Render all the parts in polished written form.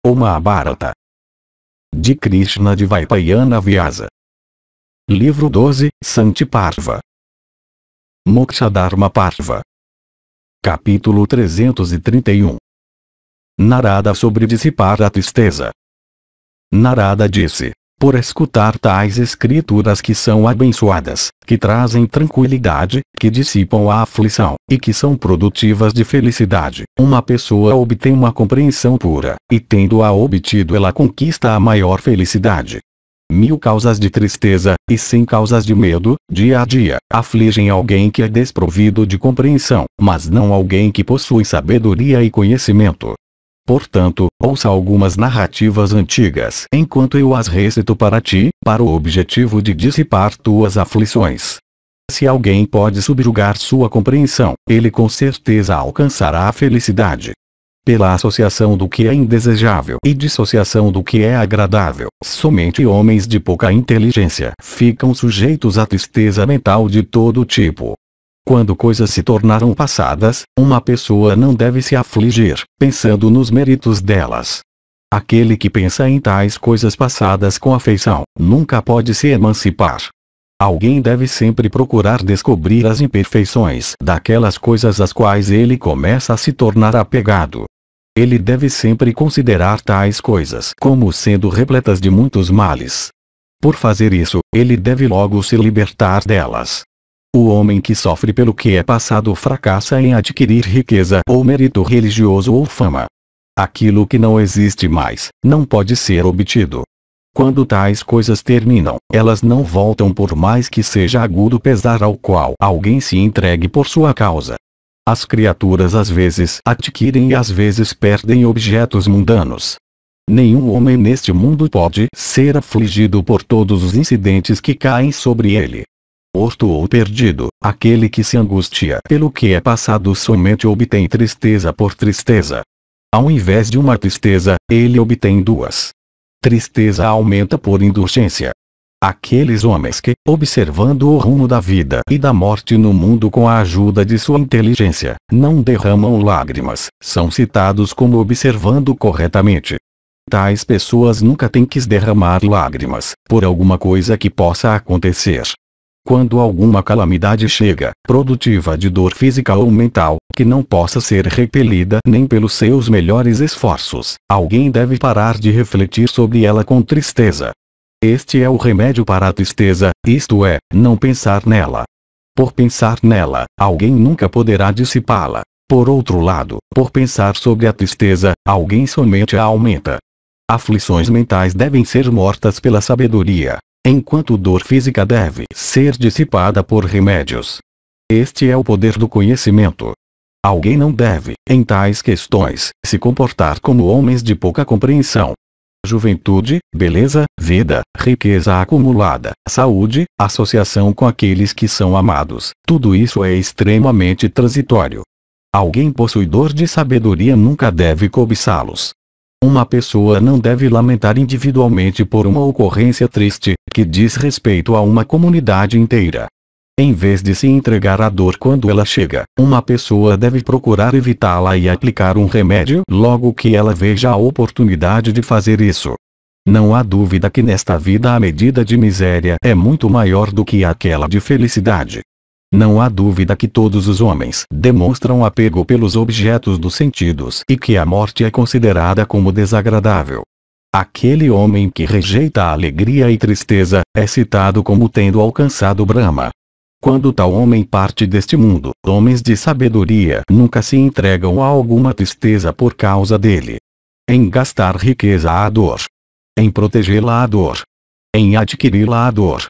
O Mahabharata. De Krishna de Vaipayana Vyasa. Livro 12, Santiparva. Mokshadharma Parva. Capítulo 331. Narada sobre dissipar a tristeza. Narada disse: por escutar tais escrituras que são abençoadas, que trazem tranquilidade, que dissipam a aflição, e que são produtivas de felicidade, uma pessoa obtém uma compreensão pura, e tendo-a obtido ela conquista a maior felicidade. 1000 causas de tristeza, e 100 causas de medo, dia a dia, afligem alguém que é desprovido de compreensão, mas não alguém que possui sabedoria e conhecimento. Portanto, ouça algumas narrativas antigas enquanto eu as recito para ti, para o objetivo de dissipar tuas aflições. Se alguém pode subjugar sua compreensão, ele com certeza alcançará a felicidade. Pela associação do que é indesejável e dissociação do que é agradável, somente homens de pouca inteligência ficam sujeitos à tristeza mental de todo tipo. Quando coisas se tornaram passadas, uma pessoa não deve se afligir, pensando nos méritos delas. Aquele que pensa em tais coisas passadas com afeição, nunca pode se emancipar. Alguém deve sempre procurar descobrir as imperfeições daquelas coisas às quais ele começa a se tornar apegado. Ele deve sempre considerar tais coisas como sendo repletas de muitos males. Por fazer isso, ele deve logo se libertar delas. O homem que sofre pelo que é passado fracassa em adquirir riqueza ou mérito religioso ou fama. Aquilo que não existe mais, não pode ser obtido. Quando tais coisas terminam, elas não voltam por mais que seja agudo pesar ao qual alguém se entregue por sua causa. As criaturas às vezes adquirem e às vezes perdem objetos mundanos. Nenhum homem neste mundo pode ser afligido por todos os incidentes que caem sobre ele. Morto ou perdido, aquele que se angustia pelo que é passado somente obtém tristeza por tristeza. Ao invés de uma tristeza, ele obtém duas. Tristeza aumenta por indulgência. Aqueles homens que, observando o rumo da vida e da morte no mundo com a ajuda de sua inteligência, não derramam lágrimas, são citados como observando corretamente. Tais pessoas nunca têm que derramar lágrimas, por alguma coisa que possa acontecer. Quando alguma calamidade chega, produtiva de dor física ou mental, que não possa ser repelida nem pelos seus melhores esforços, alguém deve parar de refletir sobre ela com tristeza. Este é o remédio para a tristeza, isto é, não pensar nela. Por pensar nela, alguém nunca poderá dissipá-la. Por outro lado, por pensar sobre a tristeza, alguém somente a aumenta. Aflições mentais devem ser mortas pela sabedoria, enquanto dor física deve ser dissipada por remédios. Este é o poder do conhecimento. Alguém não deve, em tais questões, se comportar como homens de pouca compreensão. Juventude, beleza, vida, riqueza acumulada, saúde, associação com aqueles que são amados, tudo isso é extremamente transitório. Alguém possuidor de sabedoria nunca deve cobiçá-los. Uma pessoa não deve lamentar individualmente por uma ocorrência triste, que diz respeito a uma comunidade inteira. Em vez de se entregar à dor quando ela chega, uma pessoa deve procurar evitá-la e aplicar um remédio logo que ela veja a oportunidade de fazer isso. Não há dúvida que nesta vida a medida de miséria é muito maior do que aquela de felicidade. Não há dúvida que todos os homens demonstram apego pelos objetos dos sentidos e que a morte é considerada como desagradável. Aquele homem que rejeita a alegria e tristeza, é citado como tendo alcançado Brahma. Quando tal homem parte deste mundo, homens de sabedoria nunca se entregam a alguma tristeza por causa dele. Em gastar riqueza à dor. Em protegê-la à dor. Em adquiri-la à dor.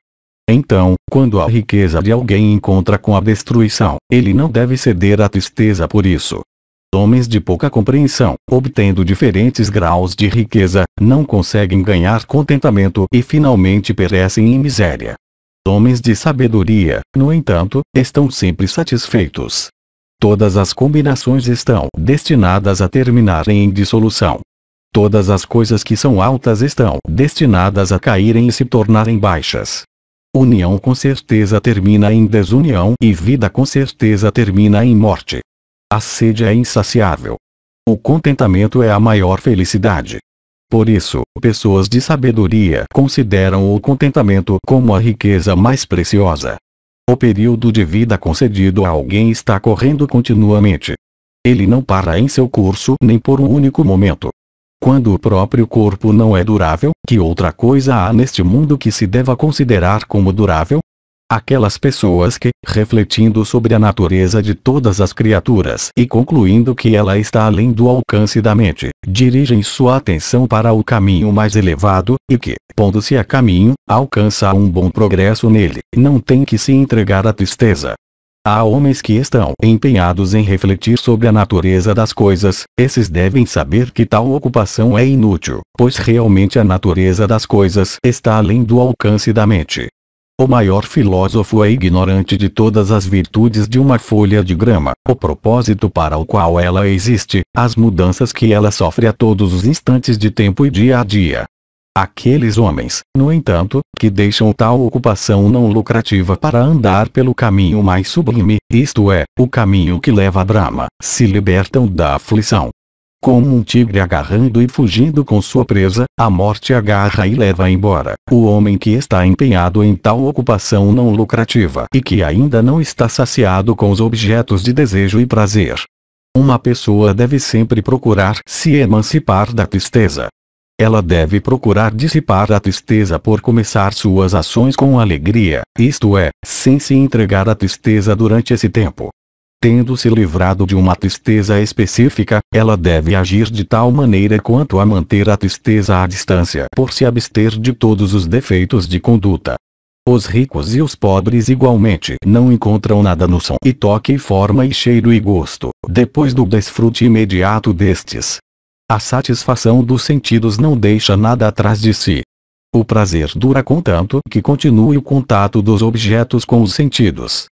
Então, quando a riqueza de alguém encontra com a destruição, ele não deve ceder à tristeza por isso. Homens de pouca compreensão, obtendo diferentes graus de riqueza, não conseguem ganhar contentamento e finalmente perecem em miséria. Homens de sabedoria, no entanto, estão sempre satisfeitos. Todas as combinações estão destinadas a terminarem em dissolução. Todas as coisas que são altas estão destinadas a caírem e se tornarem baixas. União com certeza termina em desunião e vida com certeza termina em morte. A sede é insaciável. O contentamento é a maior felicidade. Por isso, pessoas de sabedoria consideram o contentamento como a riqueza mais preciosa. O período de vida concedido a alguém está correndo continuamente. Ele não para em seu curso nem por um único momento. Quando o próprio corpo não é durável, que outra coisa há neste mundo que se deva considerar como durável? Aquelas pessoas que, refletindo sobre a natureza de todas as criaturas e concluindo que ela está além do alcance da mente, dirigem sua atenção para o caminho mais elevado, e que, pondo-se a caminho, alcança um bom progresso nele, não tem que se entregar à tristeza. Há homens que estão empenhados em refletir sobre a natureza das coisas, esses devem saber que tal ocupação é inútil, pois realmente a natureza das coisas está além do alcance da mente. O maior filósofo é ignorante de todas as virtudes de uma folha de grama, o propósito para o qual ela existe, as mudanças que ela sofre a todos os instantes de tempo e dia a dia. Aqueles homens, no entanto, que deixam tal ocupação não lucrativa para andar pelo caminho mais sublime, isto é, o caminho que leva a Brahma, se libertam da aflição. Como um tigre agarrando e fugindo com sua presa, a morte agarra e leva embora. O homem que está empenhado em tal ocupação não lucrativa e que ainda não está saciado com os objetos de desejo e prazer. Uma pessoa deve sempre procurar se emancipar da tristeza. Ela deve procurar dissipar a tristeza por começar suas ações com alegria, isto é, sem se entregar à tristeza durante esse tempo. Tendo se livrado de uma tristeza específica, ela deve agir de tal maneira quanto a manter a tristeza à distância por se abster de todos os defeitos de conduta. Os ricos e os pobres igualmente não encontram nada no som e toque e forma e cheiro e gosto, depois do desfrute imediato destes. A satisfação dos sentidos não deixa nada atrás de si. O prazer dura contanto que continue o contato dos objetos com os sentidos.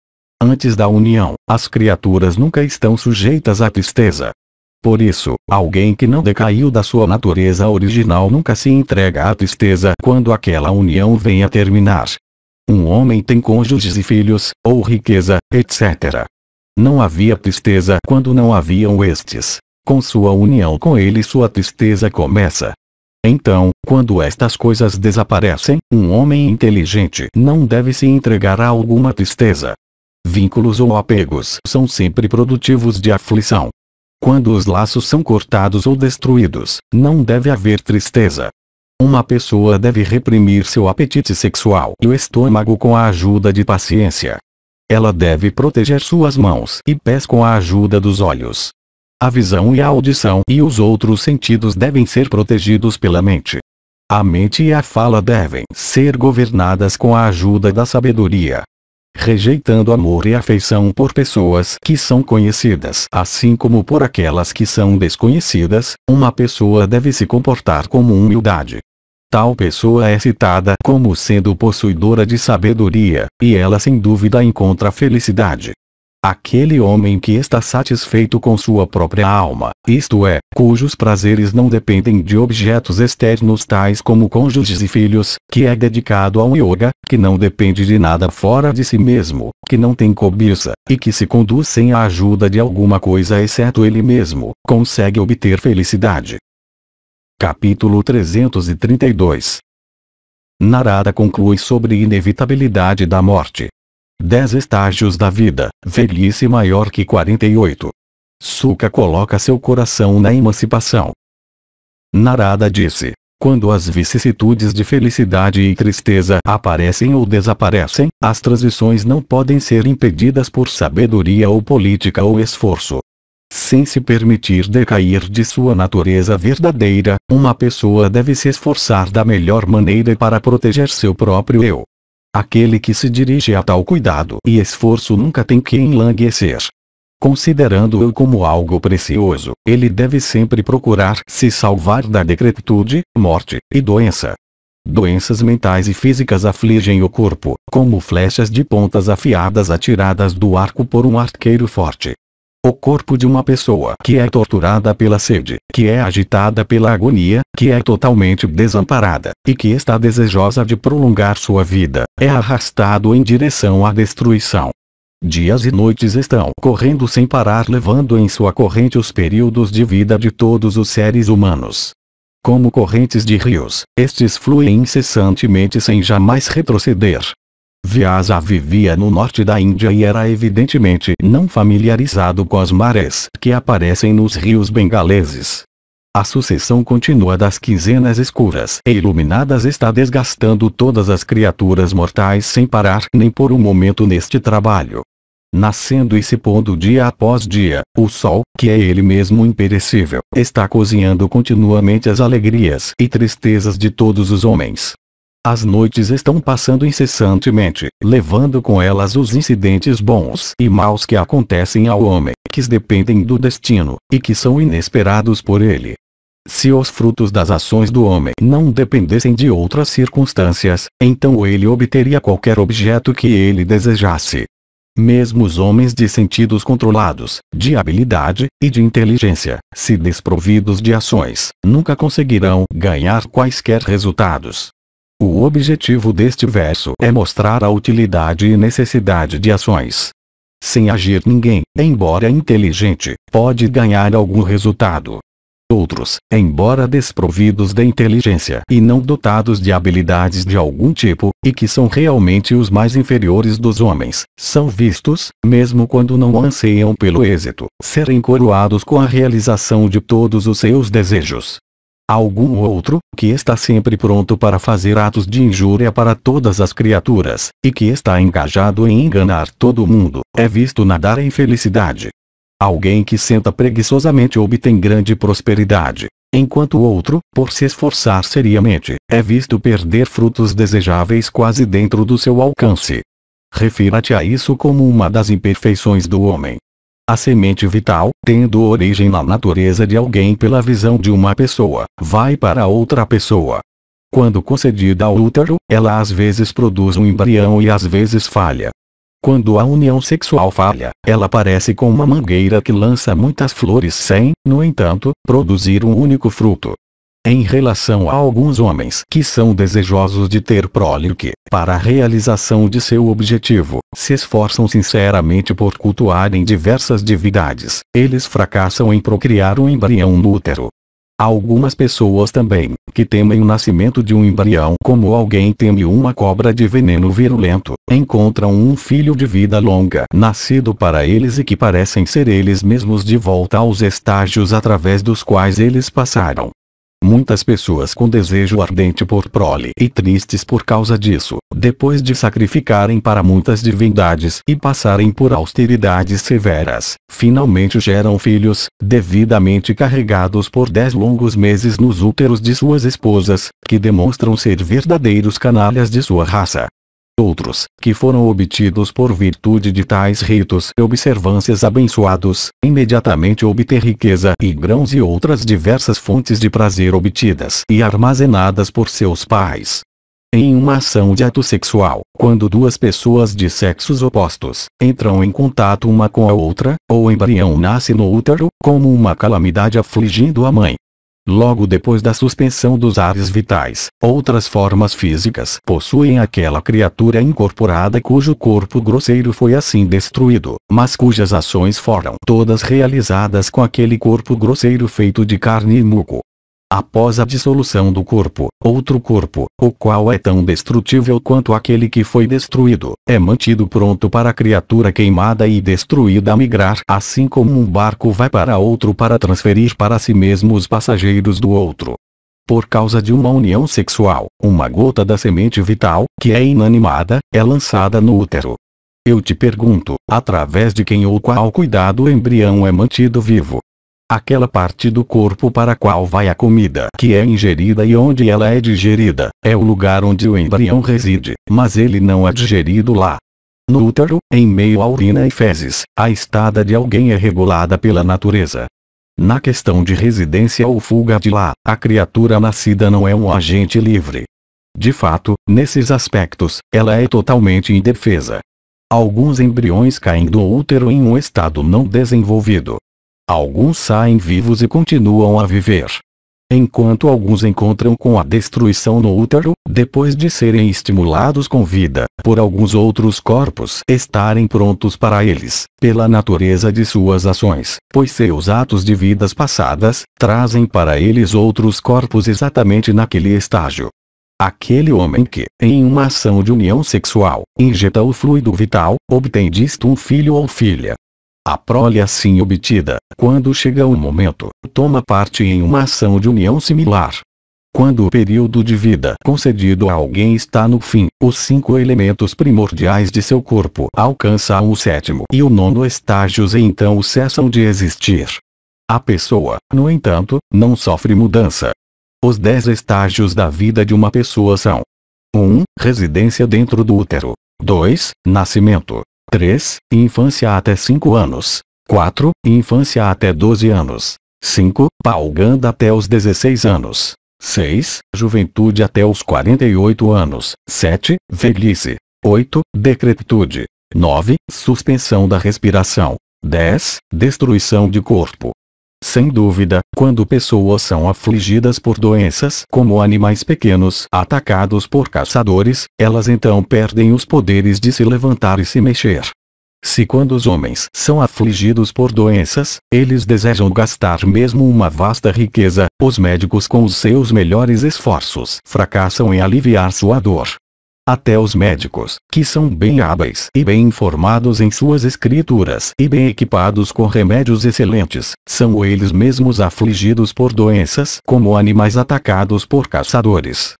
Antes da união, as criaturas nunca estão sujeitas à tristeza. Por isso, alguém que não decaiu da sua natureza original nunca se entrega à tristeza quando aquela união vem a terminar. Um homem tem cônjuges e filhos, ou riqueza, etc. Não havia tristeza quando não haviam estes. Com sua união com ele, sua tristeza começa. Então, quando estas coisas desaparecem, um homem inteligente não deve se entregar a alguma tristeza. Vínculos ou apegos são sempre produtivos de aflição. Quando os laços são cortados ou destruídos, não deve haver tristeza. Uma pessoa deve reprimir seu apetite sexual e o estômago com a ajuda de paciência. Ela deve proteger suas mãos e pés com a ajuda dos olhos. A visão e a audição e os outros sentidos devem ser protegidos pela mente. A mente e a fala devem ser governadas com a ajuda da sabedoria. Rejeitando amor e afeição por pessoas que são conhecidas, assim como por aquelas que são desconhecidas, uma pessoa deve se comportar como humildade. Tal pessoa é citada como sendo possuidora de sabedoria, e ela sem dúvida encontra felicidade. Aquele homem que está satisfeito com sua própria alma, isto é, cujos prazeres não dependem de objetos externos tais como cônjuges e filhos, que é dedicado ao yoga, que não depende de nada fora de si mesmo, que não tem cobiça, e que se conduz sem a ajuda de alguma coisa exceto ele mesmo, consegue obter felicidade. Capítulo 332. Narada conclui sobre inevitabilidade da morte. 10 estágios da vida, velhice maior que 48. Suka coloca seu coração na emancipação. Narada disse: quando as vicissitudes de felicidade e tristeza aparecem ou desaparecem, as transições não podem ser impedidas por sabedoria ou política ou esforço. Sem se permitir decair de sua natureza verdadeira, uma pessoa deve se esforçar da melhor maneira para proteger seu próprio eu. Aquele que se dirige a tal cuidado e esforço nunca tem que enlanguecer. Considerando-o como algo precioso, ele deve sempre procurar se salvar da decrepitude, morte e doença. Doenças mentais e físicas afligem o corpo, como flechas de pontas afiadas atiradas do arco por um arqueiro forte. O corpo de uma pessoa que é torturada pela sede, que é agitada pela agonia, que é totalmente desamparada, e que está desejosa de prolongar sua vida, é arrastado em direção à destruição. Dias e noites estão correndo sem parar, levando em sua corrente os períodos de vida de todos os seres humanos. Como correntes de rios, estes fluem incessantemente sem jamais retroceder. Vyasa vivia no norte da Índia e era evidentemente não familiarizado com as marés que aparecem nos rios bengaleses. A sucessão contínua das quinzenas escuras e iluminadas está desgastando todas as criaturas mortais sem parar nem por um momento neste trabalho. Nascendo e se pondo dia após dia, o sol, que é ele mesmo imperecível, está cozinhando continuamente as alegrias e tristezas de todos os homens. As noites estão passando incessantemente, levando com elas os incidentes bons e maus que acontecem ao homem, que dependem do destino, e que são inesperados por ele. Se os frutos das ações do homem não dependessem de outras circunstâncias, então ele obteria qualquer objeto que ele desejasse. Mesmo os homens de sentidos controlados, de habilidade e de inteligência, se desprovidos de ações, nunca conseguirão ganhar quaisquer resultados. O objetivo deste verso é mostrar a utilidade e necessidade de ações. Sem agir ninguém, embora inteligente, pode ganhar algum resultado. Outros, embora desprovidos de inteligência e não dotados de habilidades de algum tipo, e que são realmente os mais inferiores dos homens, são vistos, mesmo quando não anseiam pelo êxito, serem coroados com a realização de todos os seus desejos. Algum outro, que está sempre pronto para fazer atos de injúria para todas as criaturas, e que está engajado em enganar todo mundo, é visto nadar em felicidade. Alguém que senta preguiçosamente obtém grande prosperidade, enquanto o outro, por se esforçar seriamente, é visto perder frutos desejáveis quase dentro do seu alcance. Refira-te a isso como uma das imperfeições do homem. A semente vital, tendo origem na natureza de alguém pela visão de uma pessoa, vai para outra pessoa. Quando concedida ao útero, ela às vezes produz um embrião e às vezes falha. Quando a união sexual falha, ela parece com uma mangueira que lança muitas flores sem, no entanto, produzir um único fruto. Em relação a alguns homens que são desejosos de ter prole que, para a realização de seu objetivo, se esforçam sinceramente por cultuarem diversas divindades, eles fracassam em procriar um embrião no útero. Algumas pessoas também, que temem o nascimento de um embrião como alguém teme uma cobra de veneno virulento, encontram um filho de vida longa nascido para eles e que parecem ser eles mesmos de volta aos estágios através dos quais eles passaram. Muitas pessoas com desejo ardente por prole e tristes por causa disso, depois de sacrificarem para muitas divindades e passarem por austeridades severas, finalmente geram filhos, devidamente carregados por 10 longos meses nos úteros de suas esposas, que demonstram ser verdadeiros canalhas de sua raça. Outros, que foram obtidos por virtude de tais ritos e observâncias abençoados, imediatamente obter riqueza e grãos e outras diversas fontes de prazer obtidas e armazenadas por seus pais. Em uma ação de ato sexual, quando duas pessoas de sexos opostos entram em contato uma com a outra, o embrião nasce no útero, como uma calamidade afligindo a mãe. Logo depois da suspensão dos ares vitais, outras formas físicas possuem aquela criatura incorporada cujo corpo grosseiro foi assim destruído, mas cujas ações foram todas realizadas com aquele corpo grosseiro feito de carne e muco. Após a dissolução do corpo, outro corpo, o qual é tão destrutível quanto aquele que foi destruído, é mantido pronto para a criatura queimada e destruída a migrar, assim como um barco vai para outro para transferir para si mesmo os passageiros do outro. Por causa de uma união sexual, uma gota da semente vital, que é inanimada, é lançada no útero. Eu te pergunto, através de quem ou qual cuidado o embrião é mantido vivo? Aquela parte do corpo para a qual vai a comida que é ingerida e onde ela é digerida, é o lugar onde o embrião reside, mas ele não é digerido lá. No útero, em meio à urina e fezes, a estada de alguém é regulada pela natureza. Na questão de residência ou fuga de lá, a criatura nascida não é um agente livre. De fato, nesses aspectos, ela é totalmente indefesa. Alguns embriões caem do útero em um estado não desenvolvido. Alguns saem vivos e continuam a viver. enquanto alguns encontram com a destruição no útero, depois de serem estimulados com vida, por alguns outros corpos estarem prontos para eles, pela natureza de suas ações, pois seus atos de vidas passadas, trazem para eles outros corpos exatamente naquele estágio. Aquele homem que, em uma ação de união sexual, injeta o fluido vital, obtém disto um filho ou filha. A prole assim obtida, quando chega o momento, toma parte em uma ação de união similar. Quando o período de vida concedido a alguém está no fim, os 5 elementos primordiais de seu corpo alcançam o 7º e o 9º estágios e então cessam de existir. A pessoa, no entanto, não sofre mudança. Os 10 estágios da vida de uma pessoa são: 1. Residência dentro do útero. 2. Nascimento. 3. Infância até 5 anos. 4. Infância até 12 anos. 5. Pauganda até os 16 anos. 6. Juventude até os 48 anos. 7. Velhice. 8. Decrepitude. 9. Suspensão da respiração. 10. Destruição de corpo. Sem dúvida, quando pessoas são afligidas por doenças como animais pequenos atacados por caçadores, elas então perdem os poderes de se levantar e se mexer. Se quando os homens são afligidos por doenças, eles desejam gastar mesmo uma vasta riqueza, os médicos com os seus melhores esforços fracassam em aliviar sua dor. Até os médicos, que são bem hábeis e bem informados em suas escrituras e bem equipados com remédios excelentes, são eles mesmos afligidos por doenças como animais atacados por caçadores.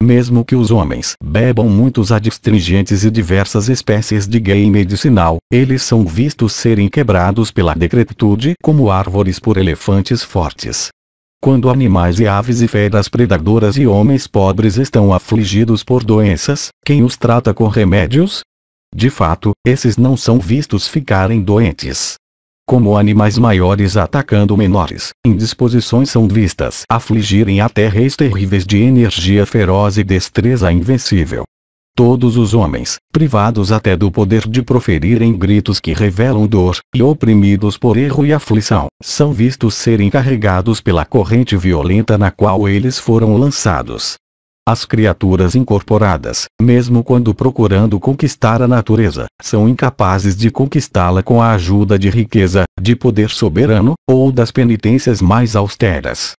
Mesmo que os homens bebam muitos adstringentes e diversas espécies de guia medicinal, eles são vistos serem quebrados pela decrepitude como árvores por elefantes fortes. Quando animais e aves e feras predadoras e homens pobres estão afligidos por doenças, quem os trata com remédios? De fato, esses não são vistos ficarem doentes. Como animais maiores atacando menores, indisposições são vistas afligirem até reis terríveis de energia feroz e destreza invencível. Todos os homens, privados até do poder de proferirem gritos que revelam dor, e oprimidos por erro e aflição, são vistos serem carregados pela corrente violenta na qual eles foram lançados. As criaturas incorporadas, mesmo quando procurando conquistar a natureza, são incapazes de conquistá-la com a ajuda de riqueza, de poder soberano, ou das penitências mais austeras.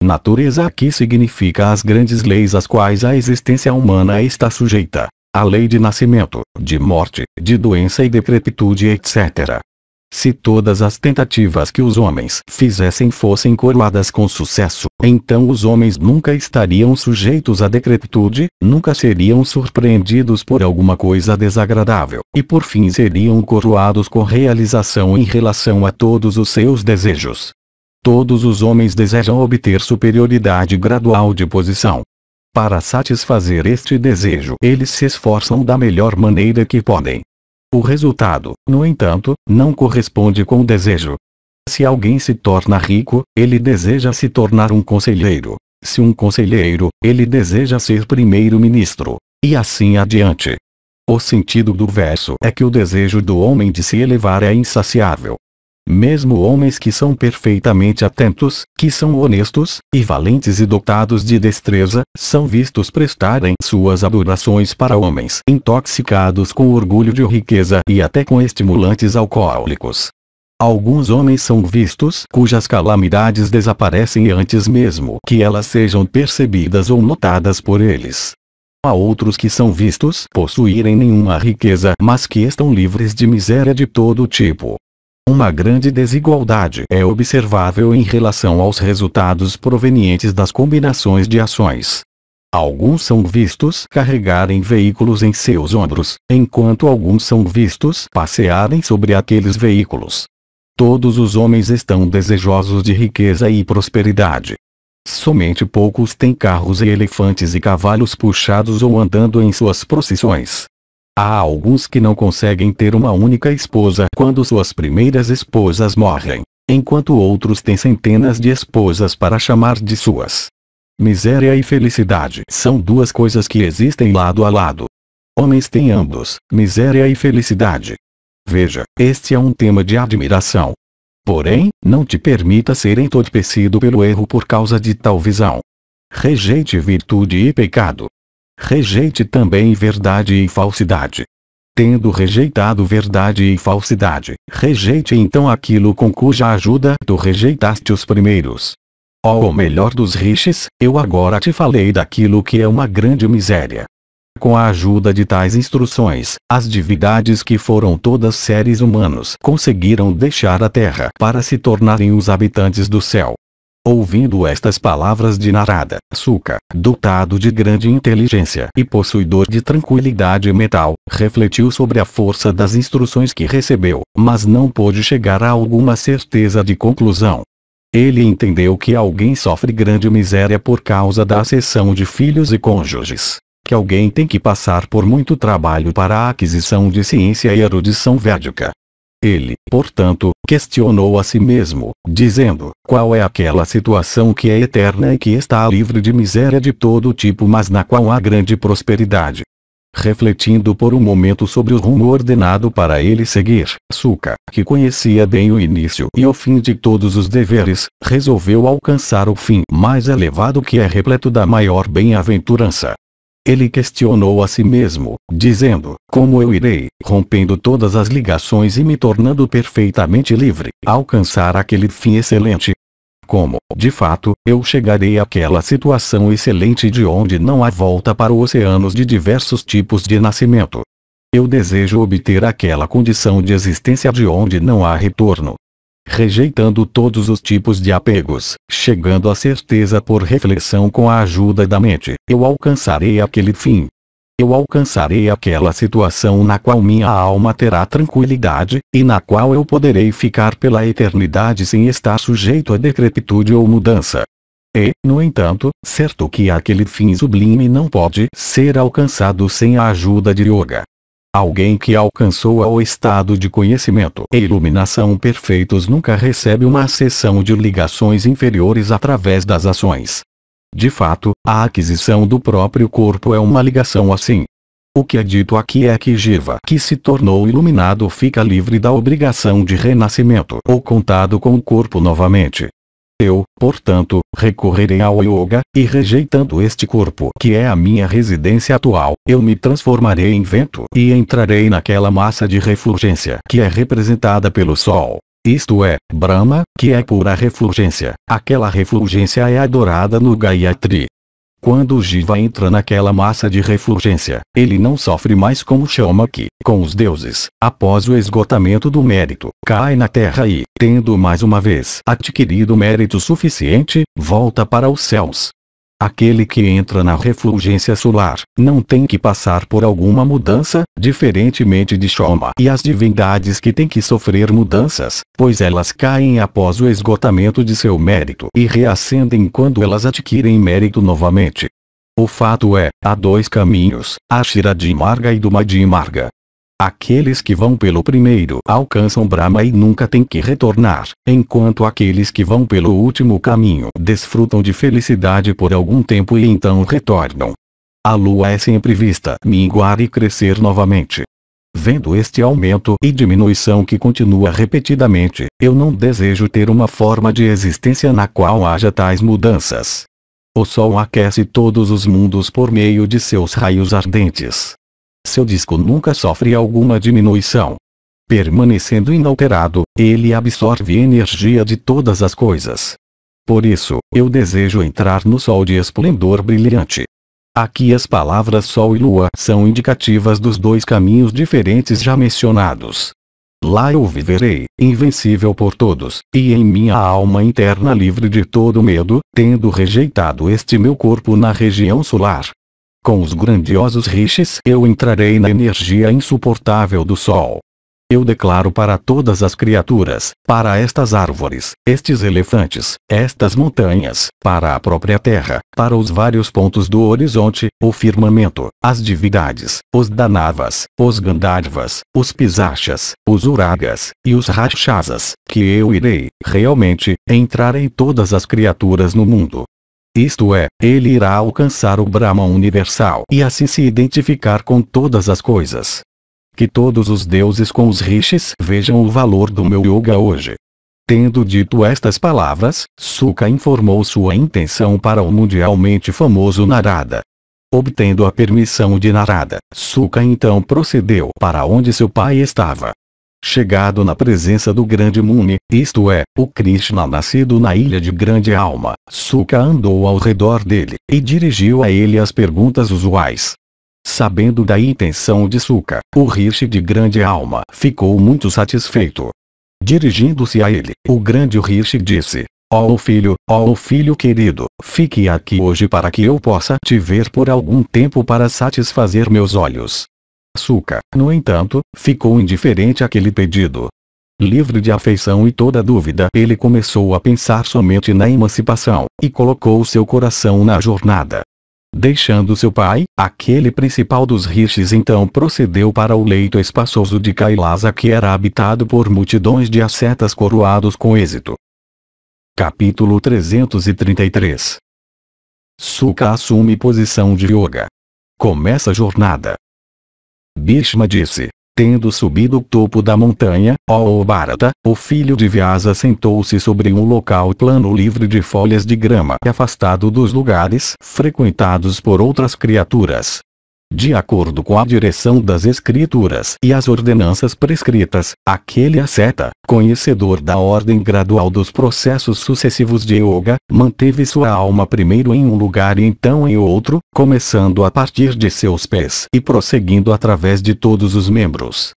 Natureza aqui significa as grandes leis às quais a existência humana está sujeita. A lei de nascimento, de morte, de doença e decrepitude, etc. Se todas as tentativas que os homens fizessem fossem coroadas com sucesso, então os homens nunca estariam sujeitos à decrepitude, nunca seriam surpreendidos por alguma coisa desagradável, e por fim seriam coroados com realização em relação a todos os seus desejos. Todos os homens desejam obter superioridade gradual de posição. Para satisfazer este desejo, eles se esforçam da melhor maneira que podem. O resultado, no entanto, não corresponde com o desejo. Se alguém se torna rico, ele deseja se tornar um conselheiro. Se um conselheiro, ele deseja ser primeiro-ministro. E assim adiante. O sentido do verso é que o desejo do homem de se elevar é insaciável. Mesmo homens que são perfeitamente atentos, que são honestos, e valentes e dotados de destreza, são vistos prestarem suas adorações para homens intoxicados com orgulho de riqueza e até com estimulantes alcoólicos. Alguns homens são vistos cujas calamidades desaparecem antes mesmo que elas sejam percebidas ou notadas por eles. Há outros que são vistos possuírem nenhuma riqueza mas que estão livres de miséria de todo tipo. Uma grande desigualdade é observável em relação aos resultados provenientes das combinações de ações. Alguns são vistos carregarem veículos em seus ombros, enquanto alguns são vistos passearem sobre aqueles veículos. Todos os homens estão desejosos de riqueza e prosperidade. Somente poucos têm carros e elefantes e cavalos puxados ou andando em suas procissões. Há alguns que não conseguem ter uma única esposa quando suas primeiras esposas morrem, enquanto outros têm centenas de esposas para chamar de suas. Miséria e felicidade são duas coisas que existem lado a lado. Homens têm ambos, miséria e felicidade. Veja, este é um tema de admiração. Porém, não te permita ser entorpecido pelo erro por causa de tal visão. Rejeite virtude e pecado. Rejeite também verdade e falsidade. Tendo rejeitado verdade e falsidade, rejeite então aquilo com cuja ajuda tu rejeitaste os primeiros. Ó, o melhor dos rishis, eu agora te falei daquilo que é uma grande miséria. Com a ajuda de tais instruções, as divindades que foram todas seres humanos conseguiram deixar a terra para se tornarem os habitantes do céu. Ouvindo estas palavras de Narada, Suka, dotado de grande inteligência e possuidor de tranquilidade mental, refletiu sobre a força das instruções que recebeu, mas não pôde chegar a alguma certeza de conclusão. Ele entendeu que alguém sofre grande miséria por causa da acessão de filhos e cônjuges, que alguém tem que passar por muito trabalho para a aquisição de ciência e erudição védica. Ele, portanto, questionou a si mesmo, dizendo: qual é aquela situação que é eterna e que está livre de miséria de todo tipo, mas na qual há grande prosperidade? Refletindo por um momento sobre o rumo ordenado para ele seguir, Suka, que conhecia bem o início e o fim de todos os deveres, resolveu alcançar o fim mais elevado, que é repleto da maior bem-aventurança. Ele questionou a si mesmo, dizendo: como eu irei, rompendo todas as ligações e me tornando perfeitamente livre, alcançar aquele fim excelente? Como, de fato, eu chegarei àquela situação excelente de onde não há volta para os oceanos de diversos tipos de nascimento? Eu desejo obter aquela condição de existência de onde não há retorno. Rejeitando todos os tipos de apegos, chegando à certeza por reflexão com a ajuda da mente, eu alcançarei aquele fim. Eu alcançarei aquela situação na qual minha alma terá tranquilidade, e na qual eu poderei ficar pela eternidade sem estar sujeito a decrepitude ou mudança. E, no entanto, certo que aquele fim sublime não pode ser alcançado sem a ajuda de yoga. Alguém que alcançou o estado de conhecimento e iluminação perfeitos nunca recebe uma acessão de ligações inferiores através das ações. De fato, a aquisição do próprio corpo é uma ligação assim. O que é dito aqui é que Jiva, que se tornou iluminado, fica livre da obrigação de renascimento ou contado com o corpo novamente. Eu, portanto, recorrerei ao yoga, e rejeitando este corpo que é a minha residência atual, eu me transformarei em vento e entrarei naquela massa de refulgência que é representada pelo Sol. Isto é, Brahma, que é pura refulgência. Aquela refulgência é adorada no Gayatri. Quando o Jiva entra naquela massa de refulgência, ele não sofre mais como Shamaki, com os deuses, após o esgotamento do mérito, cai na terra e, tendo mais uma vez adquirido mérito suficiente, volta para os céus. Aquele que entra na refulgência solar, não tem que passar por alguma mudança, diferentemente de Shoma e as divindades que têm que sofrer mudanças, pois elas caem após o esgotamento de seu mérito e reascendem quando elas adquirem mérito novamente. O fato é, há dois caminhos, a Shiradi Marga e do Madhya Marga. Aqueles que vão pelo primeiro alcançam Brahma e nunca têm que retornar, enquanto aqueles que vão pelo último caminho desfrutam de felicidade por algum tempo e então retornam. A lua é sempre vista minguar e crescer novamente. Vendo este aumento e diminuição que continua repetidamente, eu não desejo ter uma forma de existência na qual haja tais mudanças. O Sol aquece todos os mundos por meio de seus raios ardentes. Seu disco nunca sofre alguma diminuição. Permanecendo inalterado, ele absorve energia de todas as coisas. Por isso, eu desejo entrar no Sol de esplendor brilhante. Aqui as palavras Sol e Lua são indicativas dos dois caminhos diferentes já mencionados. Lá eu viverei, invencível por todos, e em minha alma interna livre de todo medo, tendo rejeitado este meu corpo na região solar. Com os grandiosos rishis eu entrarei na energia insuportável do Sol. Eu declaro para todas as criaturas, para estas árvores, estes elefantes, estas montanhas, para a própria terra, para os vários pontos do horizonte, o firmamento, as divindades, os Danavas, os Gandharvas, os Pisachas, os Uragas, e os Rakshasas, que eu irei, realmente, entrar em todas as criaturas no mundo. Isto é, ele irá alcançar o Brahman universal e assim se identificar com todas as coisas. Que todos os deuses com os rishis vejam o valor do meu yoga hoje. Tendo dito estas palavras, Sukha informou sua intenção para o mundialmente famoso Narada. Obtendo a permissão de Narada, Sukha então procedeu para onde seu pai estava. Chegado na presença do grande Muni, isto é, o Krishna nascido na ilha de grande alma, Sukha andou ao redor dele, e dirigiu a ele as perguntas usuais. Sabendo da intenção de Sukha, o Rishi de grande alma ficou muito satisfeito. Dirigindo-se a ele, o grande Rishi disse: ó filho querido, fique aqui hoje para que eu possa te ver por algum tempo para satisfazer meus olhos. Sukha, no entanto, ficou indiferente àquele pedido. Livre de afeição e toda dúvida, ele começou a pensar somente na emancipação, e colocou seu coração na jornada. Deixando seu pai, aquele principal dos rishis então procedeu para o leito espaçoso de Kailasa que era habitado por multidões de ascetas coroados com êxito. Capítulo 333. Sukha assume posição de yoga. Começa a jornada. Bhishma disse: tendo subido o topo da montanha, ó Bharata, o filho de Vyasa sentou-se sobre um local plano livre de folhas de grama e afastado dos lugares frequentados por outras criaturas. De acordo com a direção das escrituras e as ordenanças prescritas, aquele asceta, conhecedor da ordem gradual dos processos sucessivos de yoga, manteve sua alma primeiro em um lugar e então em outro, começando a partir de seus pés e prosseguindo através de todos os membros.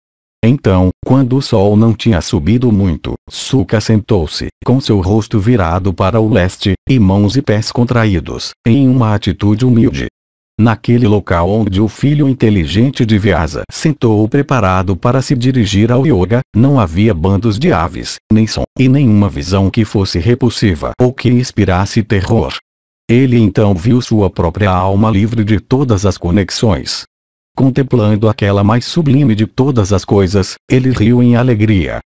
Então, quando o sol não tinha subido muito, Sukha sentou-se, com seu rosto virado para o leste, e mãos e pés contraídos, em uma atitude humilde. Naquele local onde o filho inteligente de Vyasa sentou preparado para se dirigir ao yoga, não havia bandos de aves, nem som, e nenhuma visão que fosse repulsiva ou que inspirasse terror. Ele então viu sua própria alma livre de todas as conexões. Contemplando aquela mais sublime de todas as coisas, ele riu em alegria.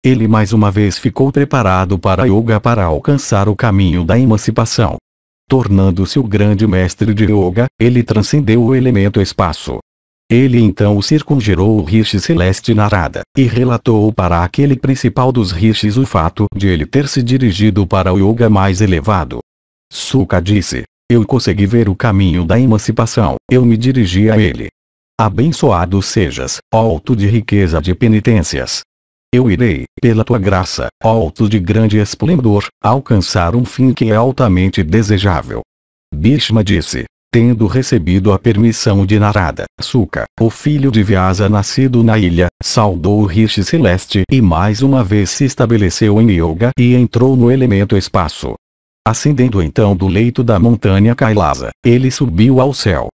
Ele mais uma vez ficou preparado para yoga para alcançar o caminho da emancipação. Tornando-se o grande mestre de yoga, ele transcendeu o elemento espaço. Ele então circungerou o Rishi celeste Narada, e relatou para aquele principal dos Rishis o fato de ele ter se dirigido para o yoga mais elevado. Sukha disse: eu consegui ver o caminho da emancipação, eu me dirigi a ele. Abençoado sejas, ó alto de riqueza de penitências. Eu irei, pela tua graça, ó alto de grande esplendor, alcançar um fim que é altamente desejável. Bhishma disse: tendo recebido a permissão de Narada, Sukha, o filho de Vyasa nascido na ilha, saudou o Rishi celeste e mais uma vez se estabeleceu em yoga e entrou no elemento espaço. Ascendendo então do leito da montanha Kailasa, ele subiu ao céu.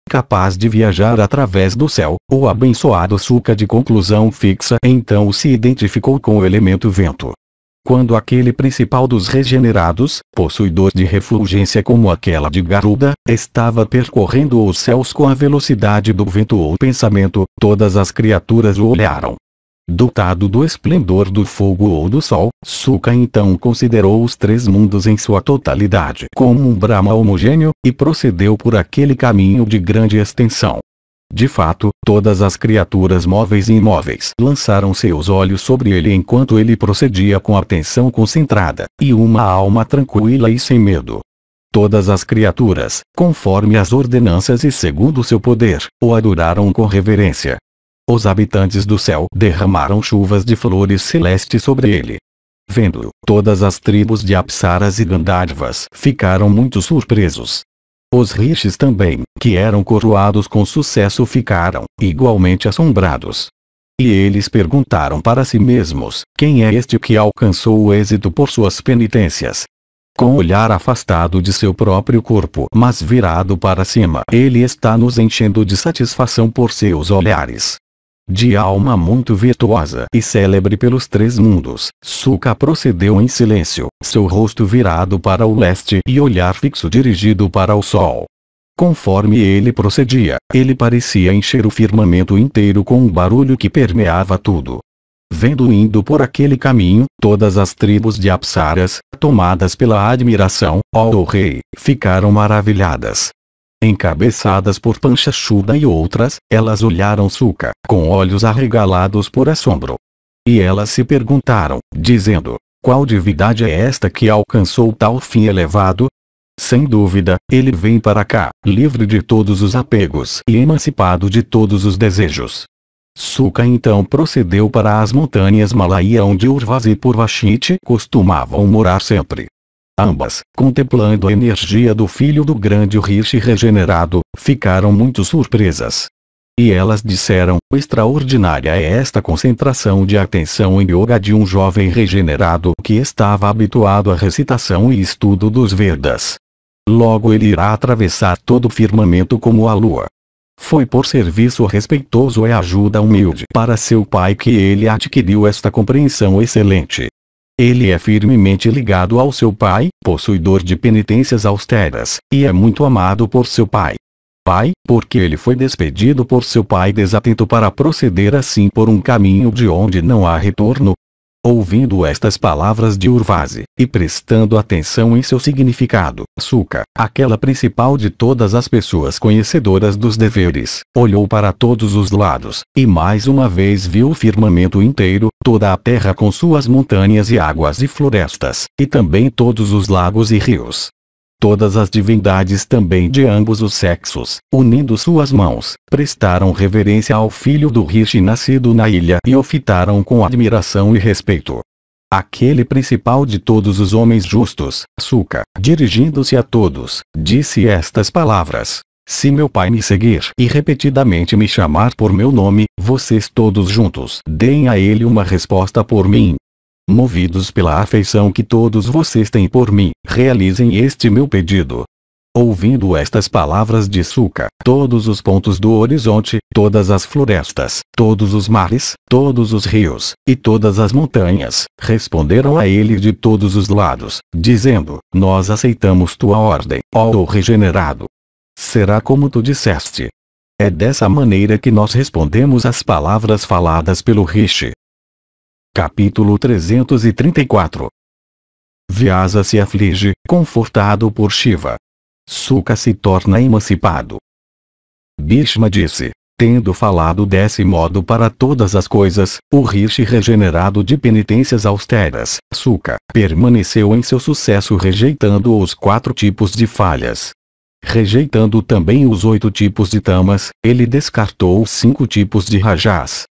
Capaz de viajar através do céu, o abençoado Sukha de conclusão fixa então se identificou com o elemento vento. Quando aquele principal dos regenerados, possuidor de refulgência como aquela de Garuda, estava percorrendo os céus com a velocidade do vento ou pensamento, todas as criaturas o olharam. Dotado do esplendor do fogo ou do sol, Sukha então considerou os três mundos em sua totalidade como um Brahma homogêneo, e procedeu por aquele caminho de grande extensão. De fato, todas as criaturas móveis e imóveis lançaram seus olhos sobre ele enquanto ele procedia com atenção concentrada, e uma alma tranquila e sem medo. Todas as criaturas, conforme as ordenanças e segundo seu poder, o adoraram com reverência. Os habitantes do céu derramaram chuvas de flores celestes sobre ele. Vendo-o, todas as tribos de Apsaras e Gandharvas ficaram muito surpresos. Os rishis também, que eram coroados com sucesso, ficaram igualmente assombrados. E eles perguntaram para si mesmos: quem é este que alcançou o êxito por suas penitências? Com o olhar afastado de seu próprio corpo, mas virado para cima, ele está nos enchendo de satisfação por seus olhares. De alma muito virtuosa e célebre pelos três mundos, Sukha procedeu em silêncio, seu rosto virado para o leste e olhar fixo dirigido para o sol. Conforme ele procedia, ele parecia encher o firmamento inteiro com um barulho que permeava tudo. Vendo indo por aquele caminho, todas as tribos de Apsaras, tomadas pela admiração, ó rei, ficaram maravilhadas. Encabeçadas por Panchashuda e outras, elas olharam Sukha, com olhos arregalados por assombro. E elas se perguntaram, dizendo: Qual divindade é esta que alcançou tal fim elevado? Sem dúvida, ele vem para cá, livre de todos os apegos e emancipado de todos os desejos. Suka então procedeu para as montanhas Malaya, onde Urvashi e Purvashiti costumavam morar sempre. Ambas, contemplando a energia do filho do grande Rishi regenerado, ficaram muito surpresas. E elas disseram: extraordinária é esta concentração de atenção em yoga de um jovem regenerado que estava habituado à recitação e estudo dos Vedas. Logo ele irá atravessar todo o firmamento como a lua. Foi por serviço respeitoso e ajuda humilde para seu pai que ele adquiriu esta compreensão excelente. Ele é firmemente ligado ao seu pai, possuidor de penitências austeras, e é muito amado por seu pai. Porque ele foi despedido por seu pai desatento para proceder assim por um caminho de onde não há retorno. Ouvindo estas palavras de Urvashi, e prestando atenção em seu significado, Suka, aquela principal de todas as pessoas conhecedoras dos deveres, olhou para todos os lados, e mais uma vez viu o firmamento inteiro, toda a terra com suas montanhas e águas e florestas, e também todos os lagos e rios. Todas as divindades também de ambos os sexos, unindo suas mãos, prestaram reverência ao filho do Rishi nascido na ilha e o fitaram com admiração e respeito. Aquele principal de todos os homens justos, Suka, dirigindo-se a todos, disse estas palavras: se meu pai me seguir e repetidamente me chamar por meu nome, vocês todos juntos deem a ele uma resposta por mim. Movidos pela afeição que todos vocês têm por mim, realizem este meu pedido. Ouvindo estas palavras de Suka, todos os pontos do horizonte, todas as florestas, todos os mares, todos os rios, e todas as montanhas, responderam a ele de todos os lados, dizendo: nós aceitamos tua ordem, ó regenerado. Será como tu disseste. É dessa maneira que nós respondemos às palavras faladas pelo Rishi. Capítulo 334. Vyasa se aflige, confortado por Shiva. Suka se torna emancipado. Bhishma disse: tendo falado desse modo para todas as coisas, o Rishi regenerado de penitências austeras, Suka, permaneceu em seu sucesso rejeitando os 4 tipos de falhas. Rejeitando também os 8 tipos de tamas, ele descartou os 5 tipos de rajas.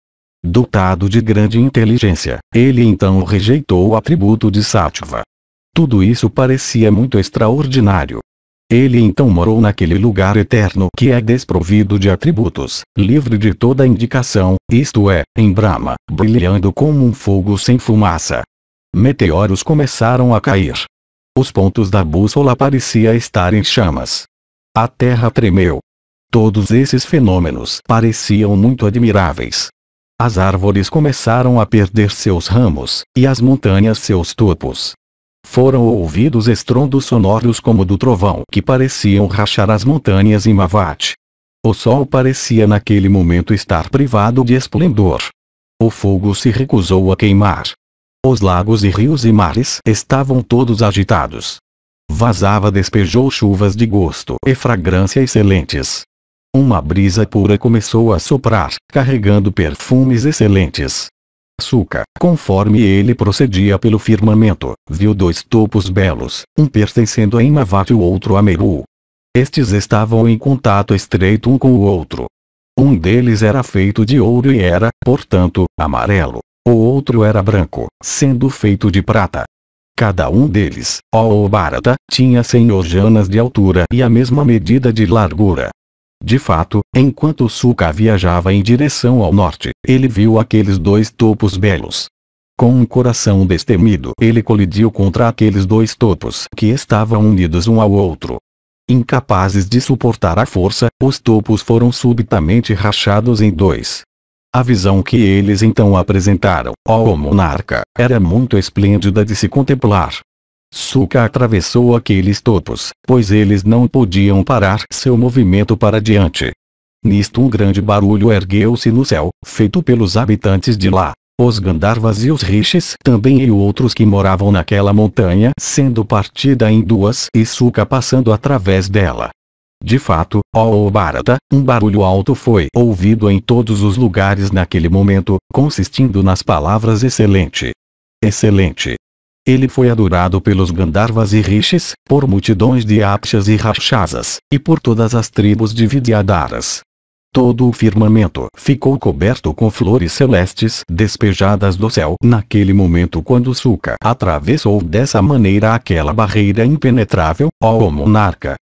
Dotado de grande inteligência, ele então rejeitou o atributo de Sattva. Tudo isso parecia muito extraordinário. Ele então morou naquele lugar eterno que é desprovido de atributos, livre de toda indicação, isto é, em Brahma, brilhando como um fogo sem fumaça. Meteoros começaram a cair. Os pontos da bússola pareciam estar em chamas. A terra tremeu. Todos esses fenômenos pareciam muito admiráveis. As árvores começaram a perder seus ramos, e as montanhas seus topos. Foram ouvidos estrondos sonoros como do trovão que pareciam rachar as montanhas em Mavati. O sol parecia naquele momento estar privado de esplendor. O fogo se recusou a queimar. Os lagos e rios e mares estavam todos agitados. Vazava despejou chuvas de gosto e fragrância excelentes. Uma brisa pura começou a soprar, carregando perfumes excelentes. Suka, conforme ele procedia pelo firmamento, viu 2 topos belos, um pertencendo a Imavati e o outro a Meru. Estes estavam em contato estreito um com o outro. Um deles era feito de ouro e era, portanto, amarelo. O outro era branco, sendo feito de prata. Cada um deles, ó Bharata, tinha 100 yojanas de altura e a mesma medida de largura. De fato, enquanto Suka viajava em direção ao norte, ele viu aqueles 2 topos belos. Com um coração destemido, ele colidiu contra aqueles 2 topos que estavam unidos um ao outro. Incapazes de suportar a força, os topos foram subitamente rachados em 2. A visão que eles então apresentaram, ó monarca, era muito esplêndida de se contemplar. Suka atravessou aqueles topos, pois eles não podiam parar seu movimento para diante. Nisto um grande barulho ergueu-se no céu, feito pelos habitantes de lá, os Gandharvas e os Rishis também e outros que moravam naquela montanha, sendo partida em 2 e Suka passando através dela. De fato, ó Bharata, um barulho alto foi ouvido em todos os lugares naquele momento, consistindo nas palavras excelente. Excelente. Ele foi adorado pelos Gandharvas e Rishis, por multidões de Apshas e Rakshasas, e por todas as tribos de Vidyadharas. Todo o firmamento ficou coberto com flores celestes despejadas do céu naquele momento quando Suka atravessou dessa maneira aquela barreira impenetrável, ó monarca.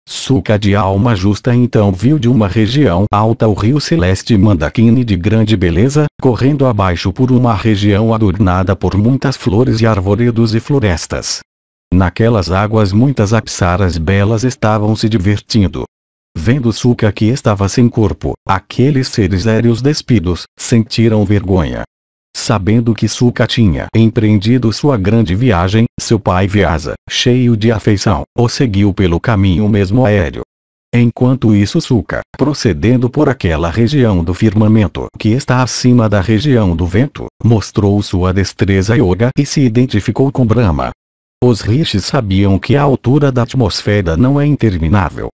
Suka de alma justa então viu de uma região alta o rio celeste Mandakini de grande beleza, correndo abaixo por uma região adornada por muitas flores e arvoredos e florestas. Naquelas águas muitas apsaras belas estavam se divertindo. Vendo Suka que estava sem corpo, aqueles seres aéreos despidos, sentiram vergonha. Sabendo que Suka tinha empreendido sua grande viagem, seu pai Vyasa, cheio de afeição, o seguiu pelo caminho mesmo aéreo. Enquanto isso Suka, procedendo por aquela região do firmamento que está acima da região do vento, mostrou sua destreza yoga e se identificou com Brahma. Os rishis sabiam que a altura da atmosfera não é interminável.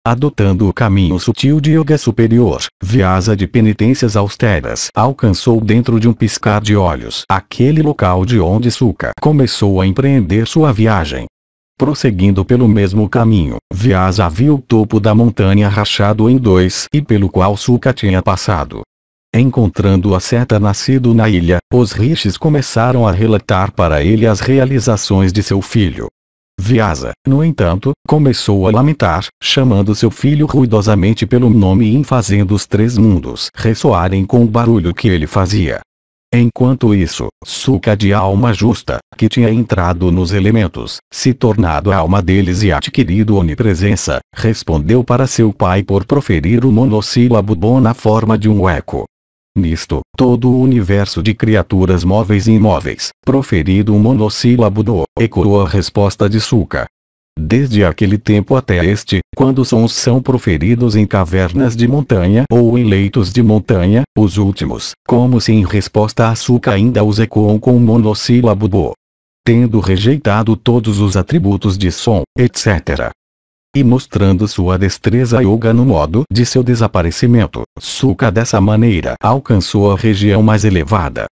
Adotando o caminho sutil de yoga superior, Vyasa de penitências austeras alcançou dentro de um piscar de olhos aquele local de onde Suka começou a empreender sua viagem. Prosseguindo pelo mesmo caminho, Vyasa viu o topo da montanha rachado em dois e pelo qual Suka tinha passado. Encontrando a seta nascido na ilha, os rishis começaram a relatar para ele as realizações de seu filho. Vyasa, no entanto, começou a lamentar, chamando seu filho ruidosamente pelo nome e fazendo os três mundos ressoarem com o barulho que ele fazia. Enquanto isso, Suka de alma justa, que tinha entrado nos elementos, se tornado a alma deles e adquirido onipresença, respondeu para seu pai por proferir o monossílabo Bo na forma de um eco. Nisto, todo o universo de criaturas móveis e imóveis, proferido um monossílabo do, ecoou a resposta de Suka. Desde aquele tempo até este, quando sons são proferidos em cavernas de montanha ou em leitos de montanha, os últimos, como se em resposta a Suka ainda os ecoam com o monossílabo do. Tendo rejeitado todos os atributos de som, etc. E mostrando sua destreza yoga no modo de seu desaparecimento, Suka dessa maneira alcançou a região mais elevada.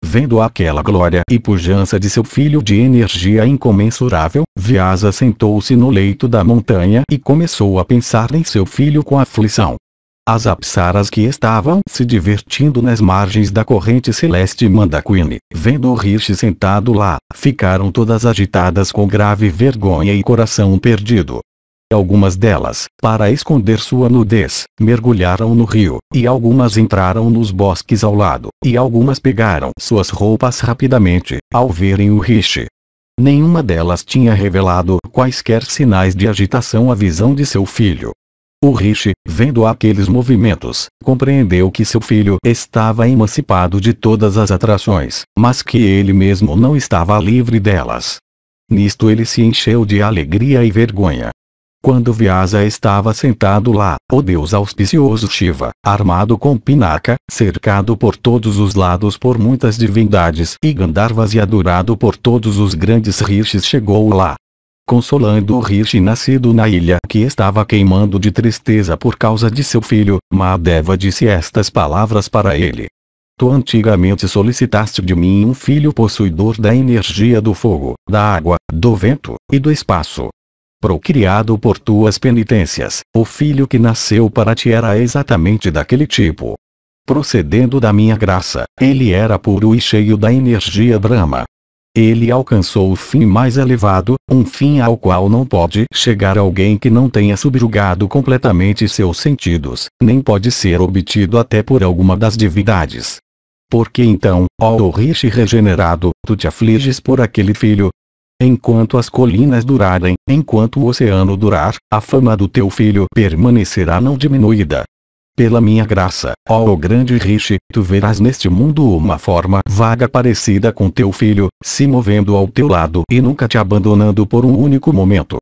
Vendo aquela glória e pujança de seu filho de energia incomensurável, Vyasa sentou-se no leito da montanha e começou a pensar em seu filho com aflição. As apsaras que estavam se divertindo nas margens da corrente celeste Mandakini, vendo o rishi sentado lá, ficaram todas agitadas com grave vergonha e coração perdido. Algumas delas, para esconder sua nudez, mergulharam no rio, e algumas entraram nos bosques ao lado, e algumas pegaram suas roupas rapidamente, ao verem o rishi. Nenhuma delas tinha revelado quaisquer sinais de agitação à visão de seu filho. O rishi, vendo aqueles movimentos, compreendeu que seu filho estava emancipado de todas as atrações, mas que ele mesmo não estava livre delas. Nisto ele se encheu de alegria e vergonha. Quando Vyasa estava sentado lá, o deus auspicioso Shiva, armado com Pinaka, cercado por todos os lados por muitas divindades e Gandharvas e adorado por todos os grandes rishis chegou lá. Consolando o rishi nascido na ilha que estava queimando de tristeza por causa de seu filho, Mahadeva disse estas palavras para ele. Tu antigamente solicitaste de mim um filho possuidor da energia do fogo, da água, do vento, e do espaço. Procriado por tuas penitências, o filho que nasceu para ti era exatamente daquele tipo. Procedendo da minha graça, ele era puro e cheio da energia Brahma. Ele alcançou o fim mais elevado, um fim ao qual não pode chegar alguém que não tenha subjugado completamente seus sentidos, nem pode ser obtido até por alguma das divindades. Porque então, ó rishi regenerado, tu te afliges por aquele filho? Enquanto as colinas durarem, enquanto o oceano durar, a fama do teu filho permanecerá não diminuída. Pela minha graça, ó grande rishi, tu verás neste mundo uma forma vaga parecida com teu filho, se movendo ao teu lado e nunca te abandonando por um único momento.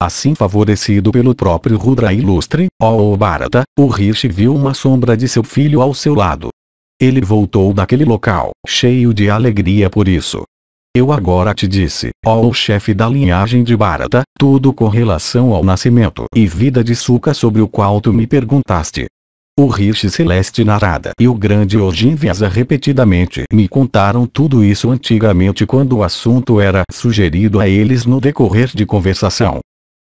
Assim favorecido pelo próprio Rudra ilustre, ó Bharata, o rishi viu uma sombra de seu filho ao seu lado. Ele voltou daquele local, cheio de alegria por isso. Eu agora te disse, ó chefe da linhagem de Bharata, tudo com relação ao nascimento e vida de Suka sobre o qual tu me perguntaste. O Rishi Celeste Narada e o grande Ojin Vyasa repetidamente me contaram tudo isso antigamente quando o assunto era sugerido a eles no decorrer de conversação.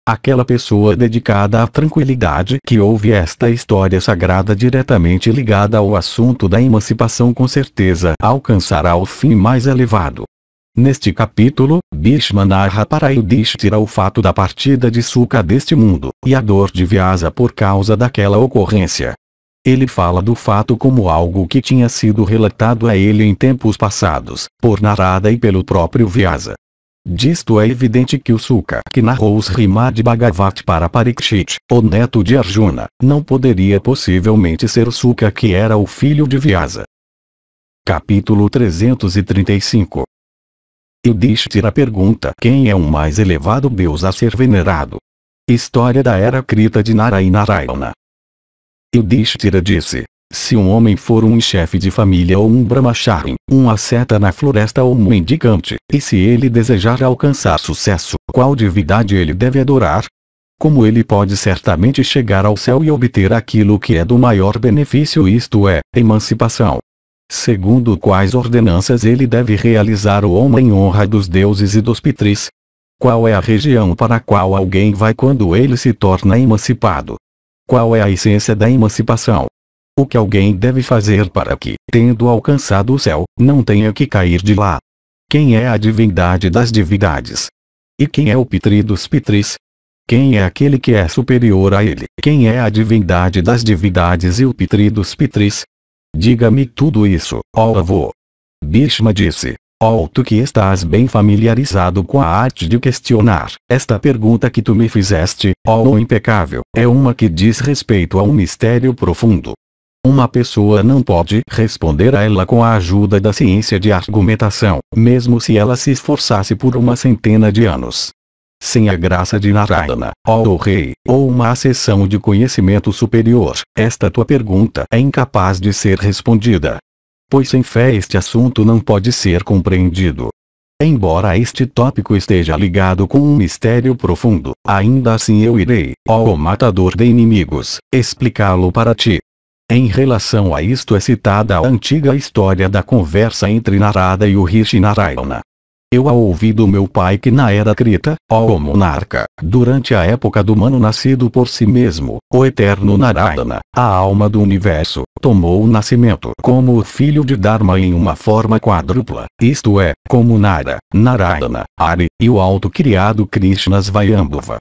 Aquela pessoa dedicada à tranquilidade que ouve esta história sagrada diretamente ligada ao assunto da emancipação com certeza alcançará o fim mais elevado. Neste capítulo, Bhishma narra para Yudhishthira o fato da partida de Sukha deste mundo, e a dor de Vyasa por causa daquela ocorrência. Ele fala do fato como algo que tinha sido relatado a ele em tempos passados, por Narada e pelo próprio Vyasa. Disto é evidente que o Sukha que narrou os Srimad Bhagavatam para Parikshit, o neto de Arjuna, não poderia possivelmente ser o Sukha que era o filho de Vyasa. Capítulo 335. Yudhishthira pergunta quem é o mais elevado Deus a ser venerado. História da era Krita de Narayana. Yudhishthira disse: se um homem for um chefe de família ou um brahmachari, um asceta na floresta ou um mendicante, e se ele desejar alcançar sucesso, qual divindade ele deve adorar? Como ele pode certamente chegar ao céu e obter aquilo que é do maior benefício, isto é, emancipação? Segundo quais ordenanças ele deve realizar o Om em honra dos deuses e dos pitris? Qual é a região para a qual alguém vai quando ele se torna emancipado? Qual é a essência da emancipação? O que alguém deve fazer para que, tendo alcançado o céu, não tenha que cair de lá? Quem é a divindade das divindades? E quem é o pitri dos pitris? Quem é aquele que é superior a ele? Quem é a divindade das divindades e o pitri dos pitris? Diga-me tudo isso, ó avô. Bhishma disse: ó tu que estás bem familiarizado com a arte de questionar, esta pergunta que tu me fizeste, ó impecável, é uma que diz respeito a um mistério profundo. Uma pessoa não pode responder a ela com a ajuda da ciência de argumentação, mesmo se ela se esforçasse por uma centena de anos. Sem a graça de Narayana, ó rei, ou uma acessão de conhecimento superior, esta tua pergunta é incapaz de ser respondida. Pois sem fé este assunto não pode ser compreendido. Embora este tópico esteja ligado com um mistério profundo, ainda assim eu irei, ó matador de inimigos, explicá-lo para ti. Em relação a isto é citada a antiga história da conversa entre Narada e o Rishi Narayana. Eu a ouvi do meu pai que na era Krita, ó monarca, durante a época do Manu nascido por si mesmo, o eterno Narayana, a alma do universo, tomou o nascimento como o filho de Dharma em uma forma quádrupla, isto é, como Nara, Narayana, Hari, e o autocriado Krishna Svayambhuva.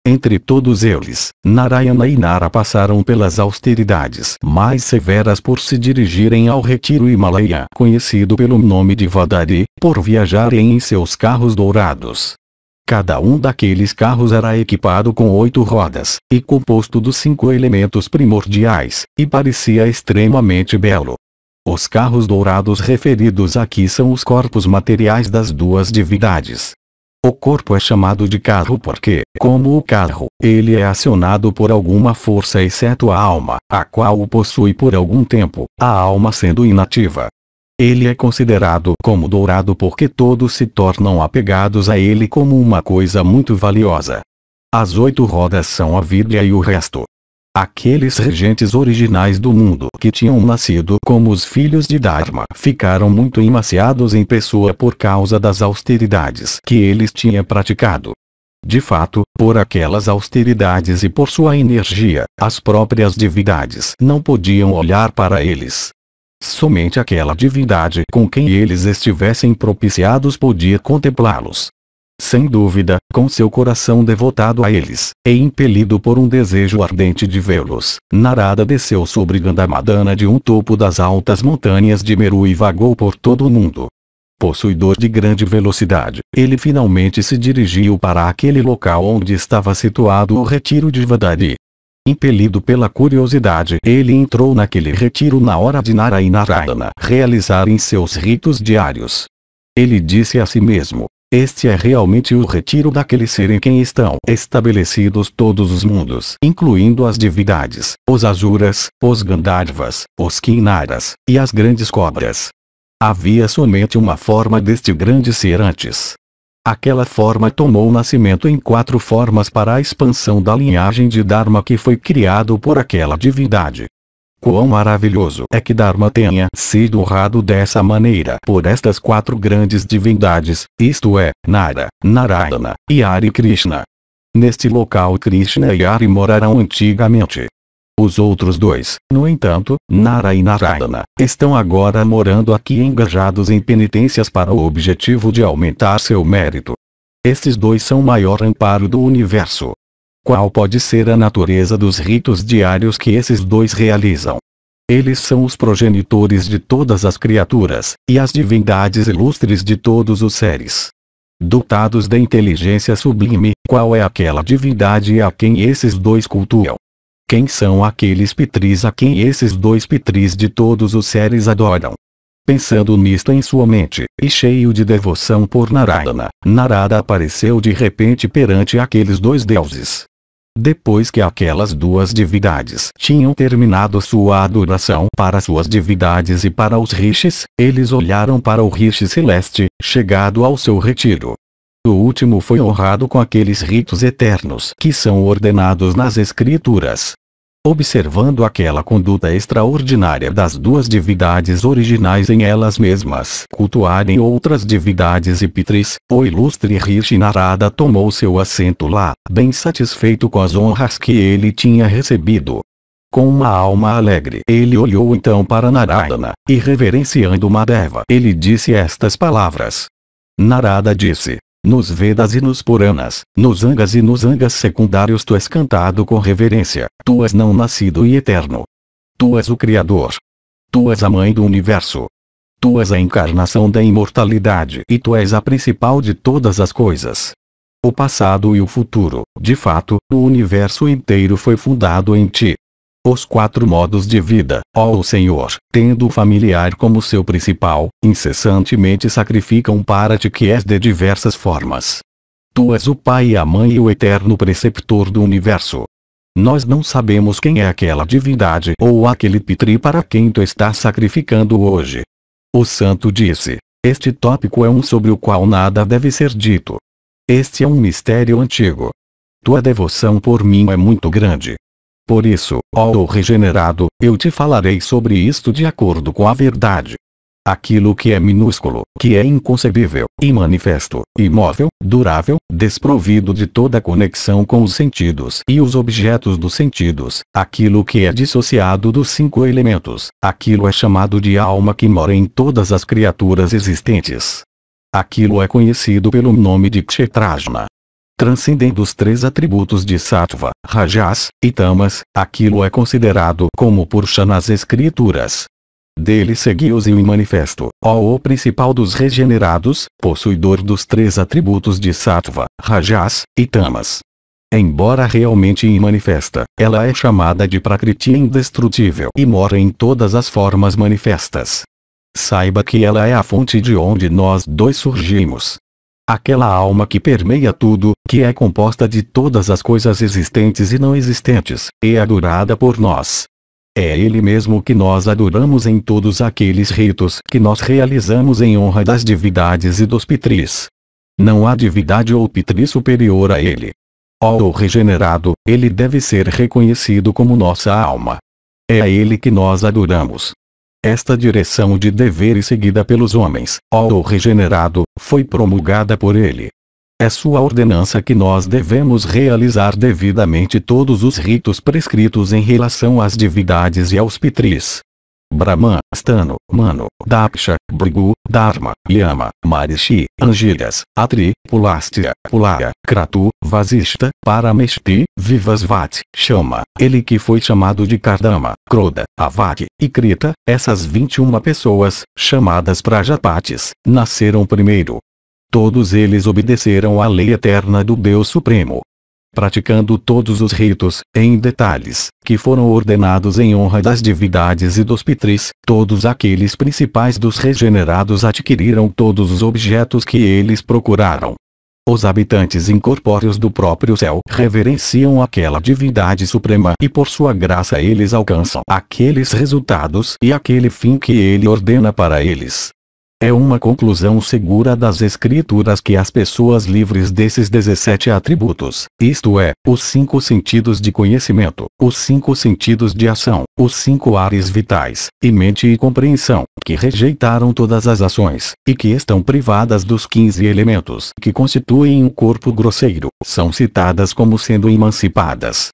Entre todos eles, Narayana e Nara passaram pelas austeridades mais severas por se dirigirem ao retiro Himalaia, conhecido pelo nome de Vadari, por viajarem em seus carros dourados. Cada um daqueles carros era equipado com 8 rodas, e composto dos 5 elementos primordiais, e parecia extremamente belo. Os carros dourados referidos aqui são os corpos materiais das duas divindades. O corpo é chamado de carro porque, como o carro, ele é acionado por alguma força exceto a alma, a qual o possui por algum tempo, a alma sendo inativa. Ele é considerado como dourado porque todos se tornam apegados a ele como uma coisa muito valiosa. As 8 rodas são a Vidya e o resto. Aqueles regentes originais do mundo que tinham nascido como os filhos de Dharma ficaram muito emaciados em pessoa por causa das austeridades que eles tinham praticado. De fato, por aquelas austeridades e por sua energia, as próprias divindades não podiam olhar para eles. Somente aquela divindade com quem eles estivessem propiciados podia contemplá-los. Sem dúvida, com seu coração devotado a eles, e impelido por um desejo ardente de vê-los, Narada desceu sobre Gandhamadana de um topo das altas montanhas de Meru e vagou por todo o mundo. Possuidor de grande velocidade, ele finalmente se dirigiu para aquele local onde estava situado o retiro de Vadari. Impelido pela curiosidade, ele entrou naquele retiro na hora de Nara e Narayana realizarem seus ritos diários. Ele disse a si mesmo: este é realmente o retiro daquele ser em quem estão estabelecidos todos os mundos, incluindo as divindades, os asuras, os Gandharvas, os Kinnaras, e as grandes cobras. Havia somente uma forma deste grande ser antes. Aquela forma tomou nascimento em 4 formas para a expansão da linhagem de Dharma que foi criado por aquela divindade. Quão maravilhoso é que Dharma tenha sido honrado dessa maneira por estas 4 grandes divindades, isto é, Nara, Narayana, e Hare Krishna. Neste local Krishna e Hare moraram antigamente. Os outros 2, no entanto, Nara e Narayana, estão agora morando aqui engajados em penitências para o objetivo de aumentar seu mérito. Estes 2 são o maior amparo do universo. Qual pode ser a natureza dos ritos diários que esses 2 realizam? Eles são os progenitores de todas as criaturas, e as divindades ilustres de todos os seres. Dotados da inteligência sublime, qual é aquela divindade a quem esses 2 cultuam? Quem são aqueles pitris a quem esses 2 pitris de todos os seres adoram? Pensando nisto em sua mente, e cheio de devoção por Narayana, Narada apareceu de repente perante aqueles 2 deuses. Depois que aquelas 2 divindades tinham terminado sua adoração para suas divindades e para os rishis, eles olharam para o rishi celeste, chegado ao seu retiro. O último foi honrado com aqueles ritos eternos que são ordenados nas escrituras. Observando aquela conduta extraordinária das 2 divindades originais em elas mesmas cultuarem outras divindades e pitris, o ilustre Rishi Narada tomou seu assento lá, bem satisfeito com as honras que ele tinha recebido. Com uma alma alegre, ele olhou então para Narayana, e reverenciando Madeva, ele disse estas palavras. Narada disse: nos Vedas e nos Puranas, nos Angas e nos Angas secundários tu és cantado com reverência, tu és não nascido e eterno. Tu és o Criador. Tu és a mãe do universo. Tu és a encarnação da imortalidade e tu és a principal de todas as coisas. O passado e o futuro, de fato, o universo inteiro foi fundado em ti. Os 4 modos de vida, ó Senhor, tendo o familiar como seu principal, incessantemente sacrificam para ti que és de diversas formas. Tu és o Pai e a Mãe e o eterno preceptor do universo. Nós não sabemos quem é aquela divindade ou aquele pitri para quem tu estás sacrificando hoje. O santo disse: este tópico é um sobre o qual nada deve ser dito. Este é um mistério antigo. Tua devoção por mim é muito grande. Por isso, ó regenerado, eu te falarei sobre isto de acordo com a verdade. Aquilo que é minúsculo, que é inconcebível, imanifesto, imóvel, durável, desprovido de toda conexão com os sentidos e os objetos dos sentidos, aquilo que é dissociado dos 5 elementos, aquilo é chamado de alma que mora em todas as criaturas existentes. Aquilo é conhecido pelo nome de Kshetrajna. Transcendendo os 3 atributos de Sattva, Rajas e Tamas, aquilo é considerado como Purusha nas escrituras. Dele seguiu-se o manifesto, ó o principal dos regenerados, possuidor dos 3 atributos de Sattva, Rajas e Tamas. Embora realmente imanifesta, ela é chamada de Prakriti indestrutível e mora em todas as formas manifestas. Saiba que ela é a fonte de onde nós 2 surgimos. Aquela alma que permeia tudo, que é composta de todas as coisas existentes e não existentes, é adorada por nós. É Ele mesmo que nós adoramos em todos aqueles ritos que nós realizamos em honra das divindades e dos pitris. Não há divindade ou pitri superior a Ele. Ó regenerado, Ele deve ser reconhecido como nossa alma. É a Ele que nós adoramos. Esta direção de deveres seguida pelos homens, ó regenerado, foi promulgada por Ele. É sua ordenança que nós devemos realizar devidamente todos os ritos prescritos em relação às divindades e aos pitris. Brahman, Stano, Manu, Daksha, Brigu, Dharma, Yama, Marishi, Angiras, Atri, Pulastya, Pulaya, Kratu, Vasishta, Parameshti, Vivasvati, Chama, ele que foi chamado de Kardama, Kroda, Avati e Krita, essas 21 pessoas, chamadas Prajapatis, nasceram primeiro. Todos eles obedeceram à lei eterna do Deus Supremo. Praticando todos os ritos, em detalhes, que foram ordenados em honra das divindades e dos pitris, todos aqueles principais dos regenerados adquiriram todos os objetos que eles procuraram. Os habitantes incorpóreos do próprio céu reverenciam aquela divindade suprema e por sua graça eles alcançam aqueles resultados e aquele fim que ele ordena para eles. É uma conclusão segura das Escrituras que as pessoas livres desses 17 atributos, isto é, os 5 sentidos de conhecimento, os 5 sentidos de ação, os 5 ares vitais, e mente e compreensão, que rejeitaram todas as ações, e que estão privadas dos 15 elementos que constituem um corpo grosseiro, são citadas como sendo emancipadas.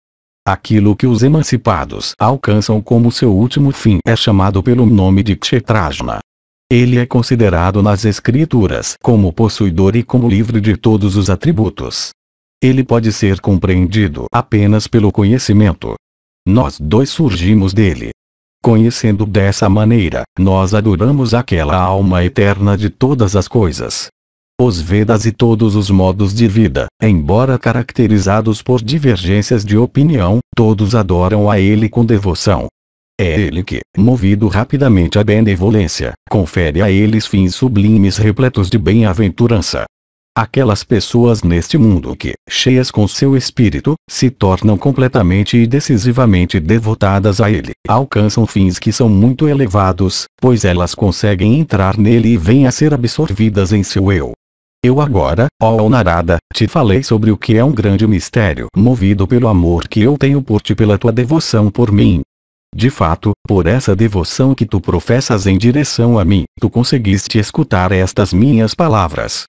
Aquilo que os emancipados alcançam como seu último fim é chamado pelo nome de Kshetrajna. Ele é considerado nas Escrituras como possuidor e como livre de todos os atributos. Ele pode ser compreendido apenas pelo conhecimento. Nós dois surgimos dele. Conhecendo dessa maneira, nós adoramos aquela alma eterna de todas as coisas. Os Vedas e todos os modos de vida, embora caracterizados por divergências de opinião, todos adoram a ele com devoção. É ele que, movido rapidamente à benevolência, confere a eles fins sublimes repletos de bem-aventurança. Aquelas pessoas neste mundo que, cheias com seu espírito, se tornam completamente e decisivamente devotadas a ele, alcançam fins que são muito elevados, pois elas conseguem entrar nele e vêm a ser absorvidas em seu eu. Eu agora, ó Narada, te falei sobre o que é um grande mistério, movido pelo amor que eu tenho por ti, pela tua devoção por mim. De fato, por essa devoção que tu professas em direção a mim, tu conseguiste escutar estas minhas palavras.